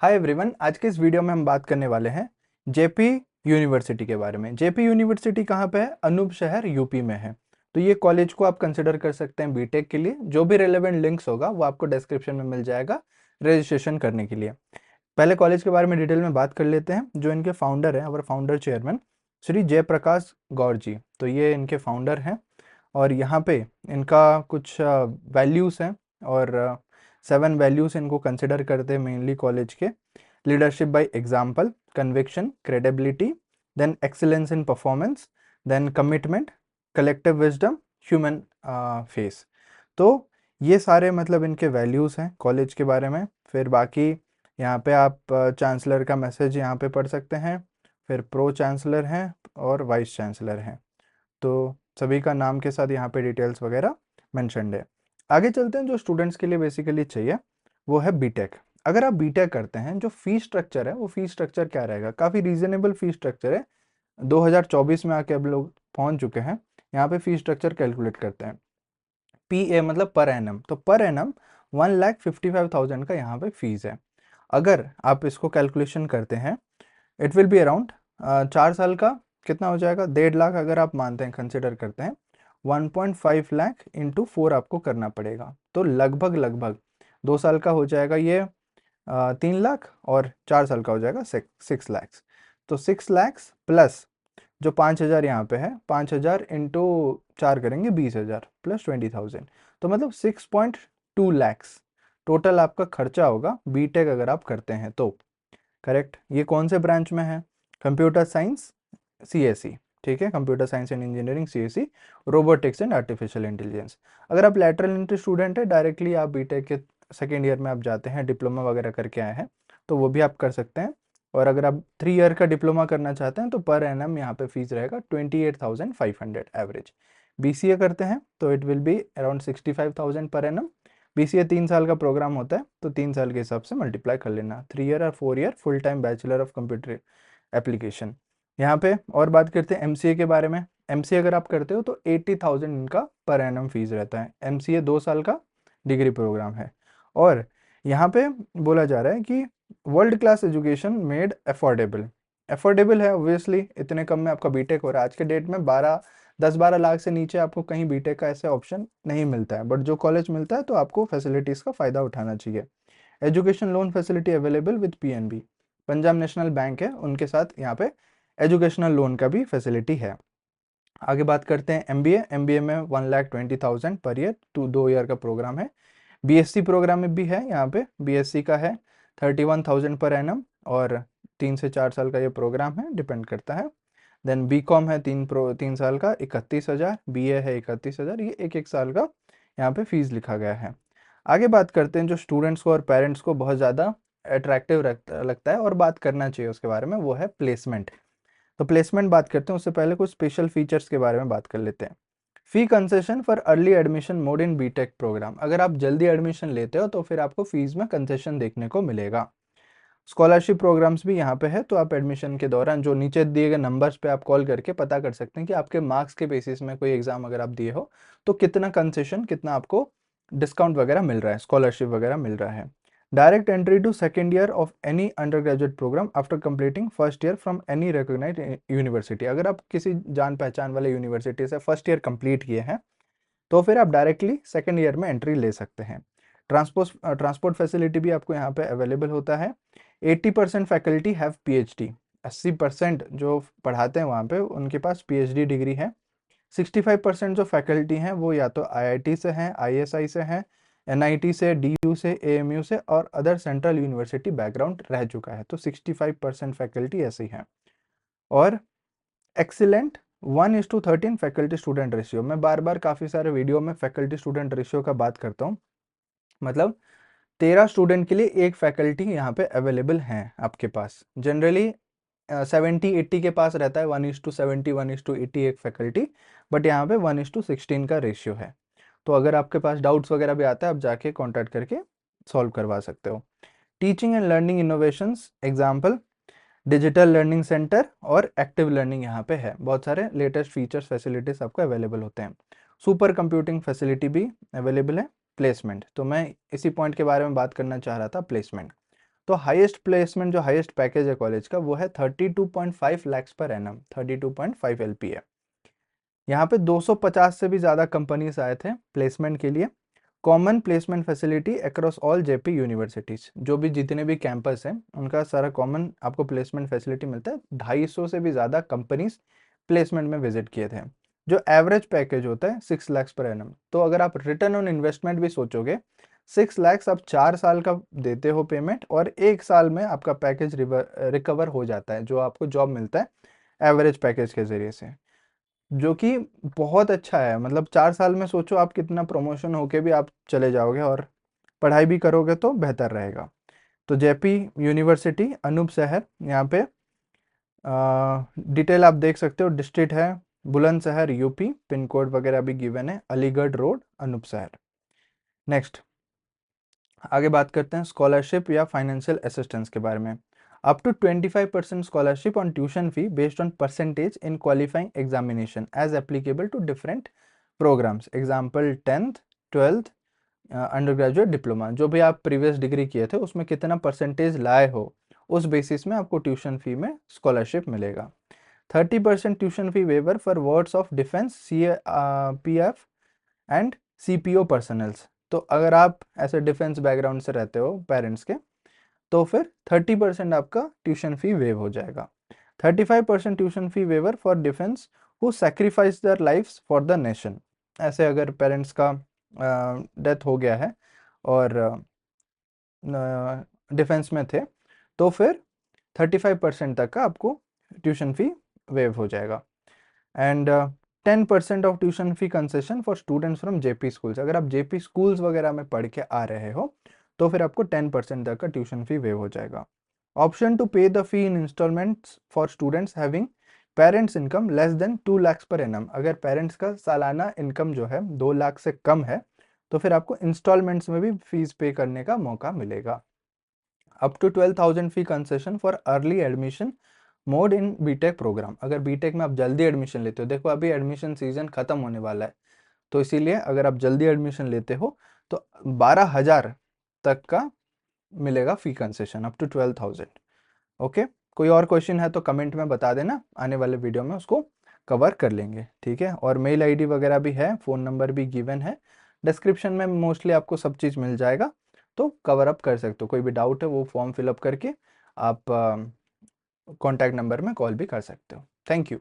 Hi everyone, आज के इस वीडियो में हम बात करने वाले हैं जेपी यूनिवर्सिटी के बारे में। जेपी यूनिवर्सिटी कहाँ पे है? अनूप शहर यूपी में है। तो ये कॉलेज को आप कंसिडर कर सकते हैं बीटेक के लिए। जो भी रेलेवेंट लिंक्स होगा वो आपको डिस्क्रिप्शन में मिल जाएगा रजिस्ट्रेशन करने के लिए। पहले कॉलेज के बारे में डिटेल में बात कर लेते हैं। जो इनके फाउंडर हैं, और फाउंडर चेयरमैन श्री जयप्रकाश गौर जी, तो ये इनके फाउंडर हैं। और यहाँ पे इनका कुछ वैल्यूज़ हैं, और 7 वैल्यूज़ इनको कंसिडर करते हैं मेनली कॉलेज के। Leadership by example, conviction, credibility, then excellence in performance, then commitment, collective wisdom, human face. तो ये सारे मतलब इनके वैल्यूज़ हैं कॉलेज के बारे में। फिर बाकी यहाँ पे आप चांसलर का मैसेज यहाँ पे पढ़ सकते हैं। फिर प्रो चांसलर हैं और वाइस चांसलर हैं। तो सभी का नाम के साथ यहाँ पे डिटेल्स वगैरह मेंशन्ड है। आगे चलते हैं। जो स्टूडेंट्स के लिए बेसिकली चाहिए वो है बीटेक। अगर आप बीटेक करते हैं, जो फीस स्ट्रक्चर है वो फीस स्ट्रक्चर क्या रहेगा? काफ़ी रीजनेबल फीस स्ट्रक्चर है। 2024 में आके अब लोग पहुंच चुके हैं। यहाँ पे फीस स्ट्रक्चर कैलकुलेट करते हैं। पी ए मतलब पर एनम, तो पर एनम 1,55,000 का यहाँ पे फीस है। अगर आप इसको कैलकुलेशन करते हैं, इट विल बी अराउंड 4 साल का कितना हो जाएगा? 1.5 लाख अगर आप मानते हैं, कंसिडर करते हैं, 1.5 लाख इंटू 4 आपको करना पड़ेगा। तो लगभग लगभग 2 साल का हो जाएगा ये 3 लाख, और 4 साल का हो जाएगा 6 लैक्स। तो 6 लैक्स प्लस जो 5,000 यहाँ पे है, 5,000 इंटू 4 करेंगे 20,000 प्लस 20,000, तो मतलब 6.2 लैक्स टोटल आपका खर्चा होगा बीटेक अगर आप करते हैं तो। करेक्ट। ये कौन से ब्रांच में है? Computer science CSE. ठीक है, computer science and engineering CSE, robotics and artificial intelligence. अगर आप लैटरल एंट्री स्टूडेंट है, डायरेक्टली आप बीटेक के सेकेंड ईयर में आप जाते हैं, डिप्लोमा वगैरह करके आए हैं, तो वो भी आप कर सकते हैं। और अगर आप 3 ईयर का डिप्लोमा करना चाहते हैं तो पर एनम यहाँ पे फीस रहेगा 28,500 एवरेज। बीसीए करते हैं तो it will be around 65,000 per annum. BCA 3 साल का प्रोग्राम होता है, तो 3 साल के हिसाब से मल्टीप्लाई कर लेना। 3 ईयर और 4 year full time bachelor of computer application. यहाँ पे और बात करते हैं एमसीए के बारे में। एमसीए अगर आप करते हो तो 80,000 इनका पर एनम फीस रहता है। एमसीए 2 साल का डिग्री प्रोग्राम है। और यहाँ पे बोला जा रहा है कि world class education made affordable. Affordable है ऑब्वियसली, इतने कम में आपका बीटेक हो रहा है। आज के डेट में 10-12 लाख से नीचे आपको कहीं बीटेक का ऐसे ऑप्शन नहीं मिलता है, बट जो कॉलेज मिलता है तो आपको फैसिलिटीज़ का फ़ायदा उठाना चाहिए। Education loan facility available with PNB, Punjab national bank है उनके साथ यहाँ पे एजुकेशनल लोन का भी फैसिलिटी है। आगे बात करते हैं एमबीए। एमबीए में 1,20,000 पर ईयर, 2 ईयर का प्रोग्राम है। बीएससी प्रोग्राम में भी है। यहाँ पे बीएससी का है 31,000 पर एनम, और 3 से 4 साल का ये प्रोग्राम है, डिपेंड करता है। देन बीकॉम है 3 साल का 31,000, बीए है 31,000। ये एक एक साल का यहाँ पे फीस लिखा गया है। आगे बात करते हैं जो स्टूडेंट्स को और पेरेंट्स को बहुत ज़्यादा अट्रैक्टिव लगता है और बात करना चाहिए उसके बारे में, वो है प्लेसमेंट। तो प्लेसमेंट बात करते हैं उससे पहले कुछ स्पेशल फीचर्स के बारे में बात कर लेते हैं। Fee concession for early admission mode in BTech programme. अगर आप जल्दी एडमिशन लेते हो तो फिर आपको फीस में कंसेशन देखने को मिलेगा। स्कॉलरशिप प्रोग्राम्स भी यहाँ पे है, तो आप एडमिशन के दौरान जो नीचे दिए गए नंबर्स पे आप कॉल करके पता कर सकते हैं कि आपके मार्क्स के बेसिस में कोई एग्जाम अगर आप दिए हो तो कितना कंसेशन, कितना आपको डिस्काउंट वगैरह मिल रहा है, स्कॉलरशिप वगैरह मिल रहा है। Direct entry to second year of any undergraduate programme after completing first year from any recognised university. अगर आप किसी जान पहचान वाले यूनिवर्सिटी से फर्स्ट ईयर कंप्लीट किए हैं तो फिर आप डायरेक्टली सेकेंड ईयर में एंट्री ले सकते हैं। ट्रांसपोर्ट फैसिलिटी भी आपको यहाँ पे अवेलेबल होता है। 80% फैकल्टी हैव पीएचडी। 80% जो पढ़ाते हैं वहाँ पे उनके पास पीएचडी डिग्री है। 65% जो फैकल्टी हैं वो या तो आईआईटी से हैं, आईएसआई से हैं, एनआईटी से, डीयू से, एएमयू से और अदर सेंट्रल यूनिवर्सिटी बैकग्राउंड रह चुका है। तो 65% फैकल्टी ऐसी हैं। और एक्सीलेंट 1:13 फैकल्टी स्टूडेंट रेशियो। मैं बार बार काफ़ी सारे वीडियो में फैकल्टी स्टूडेंट रेशियो का बात करता हूँ। मतलब 13 स्टूडेंट के लिए एक फैकल्टी यहाँ पे अवेलेबल हैं आपके पास। जनरली 70-80 के पास रहता है, 1:70, 1:80 एक फैकल्टी, बट यहाँ पे 1:16 का रेशियो है। तो अगर आपके पास डाउट्स वगैरह भी आता है, आप जाके कॉन्टैक्ट करके सॉल्व करवा सकते हो। Teaching and learning innovations example, digital learning centre और एक्टिव लर्निंग यहाँ पे है। बहुत सारे लेटेस्ट फीचर्स फैसिलिटीज आपको अवेलेबल होते हैं। सुपर कंप्यूटिंग फैसिलिटी भी अवेलेबल है। प्लेसमेंट, तो मैं इसी पॉइंट के बारे में बात करना चाह रहा था, प्लेसमेंट। तो हाईएस्ट प्लेसमेंट, जो हाईएस्ट पैकेज है कॉलेज का, वो है 32.5 lakhs पर एनम, 32.5 LPA। यहाँ पे 250 से भी ज़्यादा कंपनीज आए थे प्लेसमेंट के लिए। Common placement facility across all JP universities, जो भी जितने भी कैंपस हैं उनका सारा कॉमन आपको प्लेसमेंट फैसिलिटी मिलता है। 250 से भी ज़्यादा कंपनीज प्लेसमेंट में विजिट किए थे। जो एवरेज पैकेज होता है 6 lakhs पर एनम। तो अगर आप रिटर्न ऑन इन्वेस्टमेंट भी सोचोगे, 6 lakhs आप 4 साल का देते हो पेमेंट, और 1 साल में आपका पैकेज रिकवर हो जाता है, जो आपको जॉब मिलता है एवरेज पैकेज के जरिए से, जो कि बहुत अच्छा है। मतलब 4 साल में सोचो आप कितना प्रमोशन होके भी आप चले जाओगे, और पढ़ाई भी करोगे तो बेहतर रहेगा। तो जेपी यूनिवर्सिटी अनूप शहर, यहाँ पे डिटेल आप देख सकते हो। डिस्ट्रिक्ट है बुलंदशहर यूपी, पिन कोड वगैरह भी गिवन है, अलीगढ़ रोड अनूप शहर। नेक्स्ट आगे बात करते हैं स्कॉलरशिप या फाइनेंशियल असिस्टेंस के बारे में। Up to 25% scholarship on tuition fee based on percentage in qualifying examination as applicable to different programmes, example 10th 12th undergraduate diploma. जो भी आप प्रीवियस डिग्री किए थे उसमें कितना परसेंटेज लाए हो, उस बेसिस में आपको ट्यूशन फी में स्कॉलरशिप मिलेगा। 30% tuition fee waiver for wards of defence, CPF and CPO personnels. तो अगर आप ऐसे डिफेंस बैकग्राउंड से रहते हो पेरेंट्स के, तो फिर 30% आपका ट्यूशन फी वेव हो जाएगा। 35% tuition fee waiver for defence who sacrifice their lifes for the nation. ऐसे अगर पेरेंट्स का डेथ हो गया है और डिफेंस में थे, तो फिर 35% तक का आपको ट्यूशन फी वेव हो जाएगा। And 10% of tuition fee concession for students from JP schools. अगर आप जेपी स्कूल्स वगैरह में पढ़ के आ रहे हो, तो फिर आपको 10% तक का ट्यूशन फी वेव हो जाएगा। Option to pay the fee in instalments for students having parents income less than 2 lakhs per annum. अगर पेरेंट्स का सालाना इनकम जो है 2 लाख से कम है, तो फिर आपको इंस्टॉलमेंट्स में भी फीस पे करने का मौका मिलेगा। Up to 12,000 fee concession for early admission mode in BTech programme. अगर बीटेक में आप जल्दी एडमिशन लेते हो, देखो अभी एडमिशन सीजन खत्म होने वाला है, तो इसीलिए अगर आप जल्दी एडमिशन लेते हो तो 12,000 तक का मिलेगा fee concession, up to 12,000। Okay, कोई और क्वेश्चन है तो कमेंट में बता देना, आने वाले वीडियो में उसको कवर कर लेंगे, ठीक है। और मेल आईडी वगैरह भी है, फ़ोन नंबर भी गिवन है डिस्क्रिप्शन में, मोस्टली आपको सब चीज़ मिल जाएगा, तो कवर अप कर सकते हो। कोई भी डाउट है वो फॉर्म फिलअप करके आप कॉन्टैक्ट नंबर में कॉल भी कर सकते हो। Thank you.